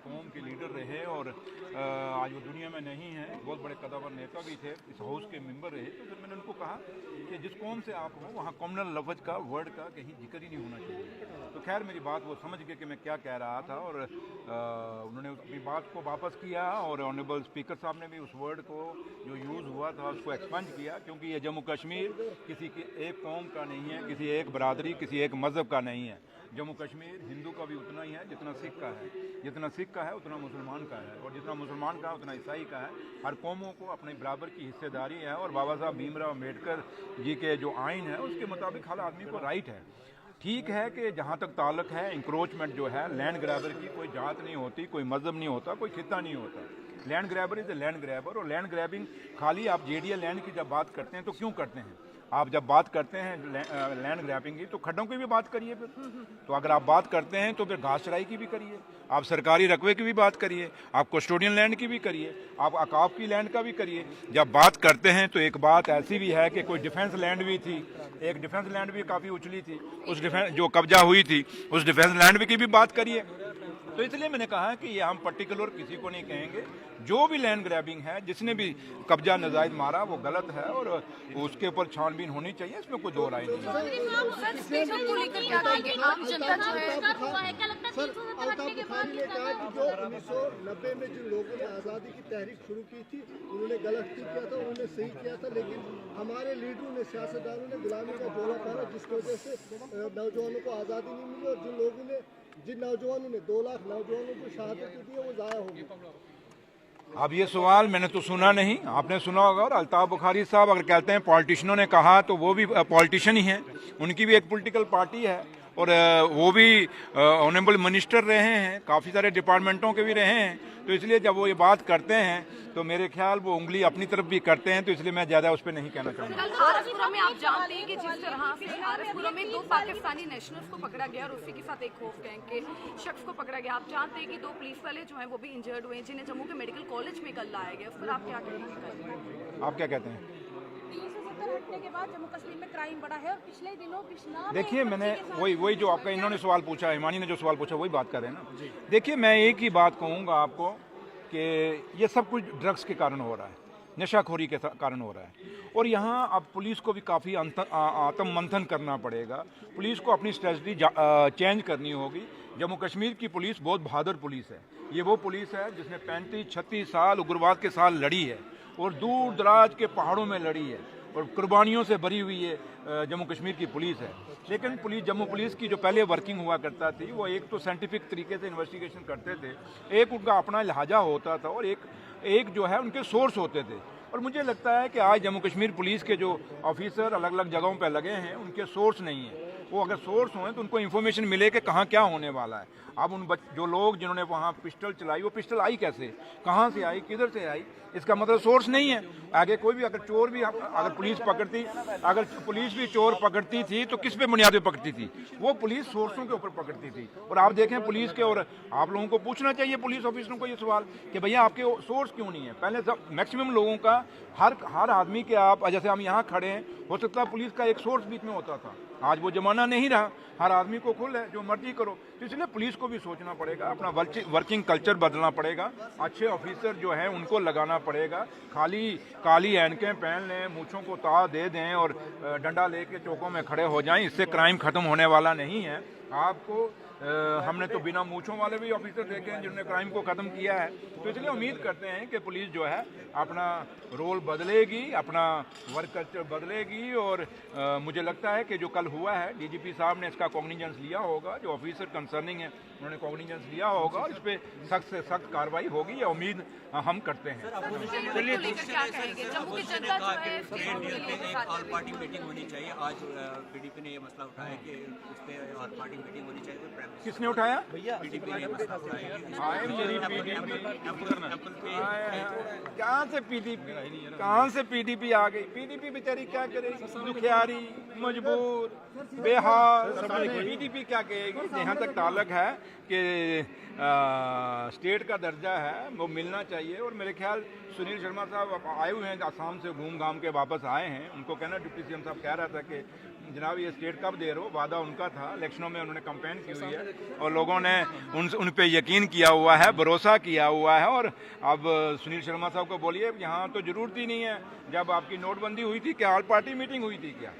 कौम के लीडर रहे और आज वो दुनिया में नहीं है, बहुत बड़े कदावर नेता भी थे, इस हाउस के मेंबर रहे। तो फिर मैंने उनको कहा कि जिस कौम से आप हो वहाँ कॉमनल लफ्ज़ का, वर्ड का कहीं जिक्र ही नहीं होना चाहिए। तो खैर मेरी बात वो समझ गए कि मैं क्या कह रहा था और उन्होंने अपनी बात को वापस किया और ऑनरेबल स्पीकर साहब ने भी उस वर्ड को जो यूज़ हुआ था उसको एक्सपंज किया, क्योंकि ये जम्मू कश्मीर किसी की एक कौम का नहीं है, किसी एक बरादरी, किसी एक मज़हब का नहीं है। जम्मू कश्मीर हिंदू का भी उतना ही है जितना सिख का है, जितना सिख का है उतना मुसलमान का है, और जितना मुसलमान का है उतना ईसाई का है। हर कौमों को अपने बराबर की हिस्सेदारी है और बाबा साहब भीमराव अम्बेडकर जी के जो आइन है उसके मुताबिक हर आदमी को राइट है। ठीक है कि जहाँ तक ताल्लुक है इंक्रोचमेंट जो है, लैंड ग्रैबर की कोई जात नहीं होती, कोई मज़हब नहीं होता, कोई खिता नहीं होता। Land grabber is a land grabber. और लैंड ग्रैबिंग खाली आप जेडीए लैंड की जब बात करते हैं तो क्यों करते हैं? आप जब बात करते हैं लैंड ग्रैबिंग की तो खड्डों की भी बात करिए फिर। तो अगर आप बात करते हैं तो फिर घास चराई की भी करिए, आप सरकारी रकबे की भी बात करिए, आप कस्टोडियन लैंड की भी करिए, आप अकाफ की लैंड का भी करिए। जब बात करते हैं तो एक बात ऐसी भी है कि कोई डिफेंस लैंड भी थी, एक डिफेंस लैंड भी काफ़ी उछली थी, उस डिफेंस जो कब्जा हुई थी उस डिफेंस लैंड की भी बात करिए। तो इसलिए मैंने कहा कि ये हम पर्टिकुलर किसी को नहीं कहेंगे। जो भी लैंड ग्रैबिंग है, जिसने भी कब्जा नाजायज मारा वो गलत है और उसके ऊपर छानबीन होनी चाहिए, इसमें कोई दो राय नहीं है। बुखारी ने कहा कि जो 1990 में जिन लोगों ने आज़ादी की तहरीक शुरू की थी उन्होंने गलत किया था, उन्होंने सही किया था, लेकिन हमारे लीडरों ने, सियासतदानों ने गुलामी का जोड़ा पहना, जिसकी वजह से नौजवानों को आज़ादी नहीं मिली और जिन नौजवानों ने 2 लाख नौजवानों को शहादत दी है वो ज़ाया हो गई। अब ये सवाल मैंने तो सुना नहीं, आपने सुना होगा। और अल्ताफ बुखारी साहब अगर कहते हैं पॉलिटिशियनों ने कहा तो वो भी पॉलिटिशियन ही हैं, उनकी भी एक पॉलिटिकल पार्टी है और वो भी ऑनरेबल मिनिस्टर रहे हैं, काफ़ी सारे डिपार्टमेंटों के भी रहे हैं। तो इसलिए जब वो ये बात करते हैं तो मेरे ख्याल वो उंगली अपनी तरफ भी करते हैं, तो इसलिए मैं ज़्यादा उस पर नहीं कहना चाहूँगा। कल आरसपुरा में आप जानते हैं कि जिस तरह से आरसपुरा में 2 पाकिस्तानी नेशनल्स को पकड़ा गया और उसी के साथ एक खौफ गैंग के शख्स को पकड़ा गया, आप जानते हैं कि 2 पुलिस वाले जो हैं वो भी इंजर्ड हुए हैं, जिन्हें जम्मू के मेडिकल कॉलेज में कल लाया गया। उस पर आप क्या कहेंगे? आप क्या कहते हैं? 370 हटने के बाद जम्मू कश्मीर में क्राइम बढ़ा है और पिछले दिनों बिश्नाह में देखिए, मैंने वही जो आपका इन्होंने सवाल पूछा, हिमानी ने जो सवाल पूछा वही बात कर रहे हैं ना। देखिए, मैं एक ही बात कहूँगा आपको कि ये सब कुछ ड्रग्स के कारण हो रहा है, नशाखोरी के कारण हो रहा है। और यहाँ अब पुलिस को भी काफ़ी आत्म मंथन करना पड़ेगा, पुलिस को अपनी स्ट्रेटजी चेंज करनी होगी। जम्मू कश्मीर की पुलिस बहुत बहादुर पुलिस है, ये वो पुलिस है जिसने 35-36 साल उग्रवाद के साथ लड़ी है और दूर दराज के पहाड़ों में लड़ी है और कुर्बानियों से भरी हुई ये जम्मू कश्मीर की पुलिस है। लेकिन जम्मू पुलिस की जो पहले वर्किंग हुआ करता थी वो एक तो साइंटिफिक तरीके से इन्वेस्टिगेशन करते थे, एक उनका अपना लहजा होता था और एक जो है उनके सोर्स होते थे। और मुझे लगता है कि आज जम्मू कश्मीर पुलिस के जो ऑफिसर अलग अलग जगहों पर लगे हैं उनके सोर्स नहीं है। वो अगर सोर्स हों तो उनको इन्फॉर्मेशन मिले कि कहाँ क्या होने वाला है। अब जो लोग जिन्होंने वहाँ पिस्टल चलाई, वो पिस्टल आई कैसे, कहाँ से आई, किधर से आई, इसका मतलब सोर्स नहीं है। आगे कोई भी अगर चोर भी अगर पुलिस भी चोर पकड़ती थी तो किस पे बुनियाद पे पकड़ती थी? वो पुलिस सोर्सों के ऊपर पकड़ती थी। और आप देखें पुलिस के, और आप लोगों को पूछना चाहिए पुलिस ऑफिसरों को ये सवाल कि भैया आपके सोर्स क्यों नहीं है। पहले सब मैक्सिमम लोगों का हर आदमी के, आप जैसे हम यहाँ खड़े हैं, हो सकता है पुलिस का एक सोर्स बीच में होता था, आज वो जमाना नहीं रहा, हर आदमी को खुल है, जो मर्जी करो। तो इसलिए पुलिस को भी सोचना पड़ेगा, अपना वर्किंग कल्चर बदलना पड़ेगा, अच्छे ऑफिसर जो हैं उनको लगाना पड़ेगा। खाली काली ऐनकें पहन लें, मूँछों को ता दे दें और डंडा लेके चौकों में खड़े हो जाएं, इससे क्राइम खत्म होने वाला नहीं है। आपको हमने तो बिना मूँछों वाले भी ऑफिसर देखे हैं जिन्होंने क्राइम को ख़त्म किया है। तो इसलिए उम्मीद करते हैं कि पुलिस जो है अपना रोल बदलेगी, अपना वर्क कल्चर बदलेगी। और मुझे लगता है कि जो कल हुआ है, डीजीपी साहब ने इसका कॉग्निजेंस लिया होगा, जो ऑफिसर कंसर्निंग है उन्होंने कॉग्निजेंस लिया होगा और इस पर सख्त से सख्त कार्रवाई होगी, ये उम्मीद हम करते हैं। चलिए, ऑल पार्टी मीटिंग होनी चाहिए। आज पीडीपी ने ये मसला उठाया कि उस पर ऑल पार्टी मीटिंग होनी चाहिए। किसने उठाया? पीडीपी ने मसला उठाया। कहाँ से पीडीपी आ गई? पीडीपी बेचारी क्या करेगी? दुखियारी, मजबूर, बेहाल, पीडीपी क्या कहेगी? जहाँ तक ताल्लुक है कि स्टेट का दर्जा है वो मिलना चाहिए। और मेरे ख्याल सुनील शर्मा साहब आए हुए हैं, आसाम से घूम घाम के वापस आए हैं, उनको कहना, डिप्टी सीएम साहब कह रहा था कि जनाब ये स्टेट कब दे रहे हो, वादा उनका था, इलेक्शनों में उन्होंने कैंपेन की हुई है और लोगों ने उन पे यकीन किया हुआ है, भरोसा किया हुआ है। और अब सुनील शर्मा साहब को बोलिए यहाँ तो ज़रूरत ही नहीं है, जब आपकी नोटबंदी हुई थी क्या ऑल पार्टी मीटिंग हुई थी क्या?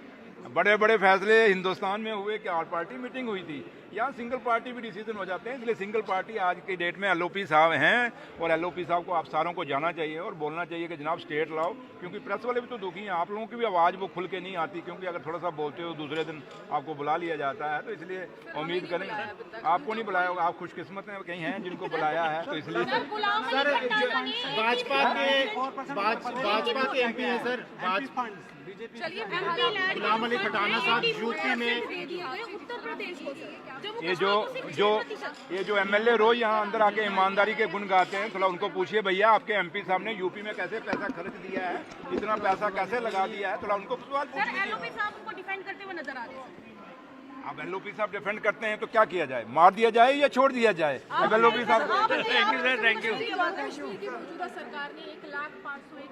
बड़े बड़े फैसले हिंदुस्तान में हुए कि ऑल पार्टी मीटिंग हुई थी, यहाँ सिंगल पार्टी भी डिसीजन हो जाते हैं। इसलिए सिंगल पार्टी आज की डेट में एलओपी साहब हैं और एलओपी साहब को आप सारों को जाना चाहिए और बोलना चाहिए कि जनाब स्टेट लाओ, क्योंकि प्रेस वाले भी तो दुखी हैं, आप लोगों की भी आवाज़ वो खुल के नहीं आती, क्योंकि अगर थोड़ा सा बोलते हो दूसरे दिन आपको बुला लिया जाता है। तो इसलिए उम्मीद करें आपको नहीं बुलाया होगा, आप खुशकिस्मत हैं, कहीं हैं जिनको बुलाया है, तो इसलिए भाजपा के एमपी हैं सर, चलिए गुलाम अली खटाना साहब यूपी में उत्तर प्रदेश को ये जो एमएलए रोज यहाँ अंदर आके ईमानदारी के गुण गाते हैं, थोड़ा उनको पूछिए भैया आपके एमपी साहब ने यूपी में कैसे पैसा खर्च दिया है, इतना पैसा कैसे लगा दिया है, थोड़ा उनको सवाल पूछिए। एलओपी साहब को डिफेंड करते हुए नजर आ रहे हैं। अब एलओपी साहब डिफेंड करते हैं तो क्या किया जाए, मार दिया जाए या छोड़ दिया जाए? अब एलओपी साहब thank you sir, thank you. मौजूदा सरकार ने 1,05,001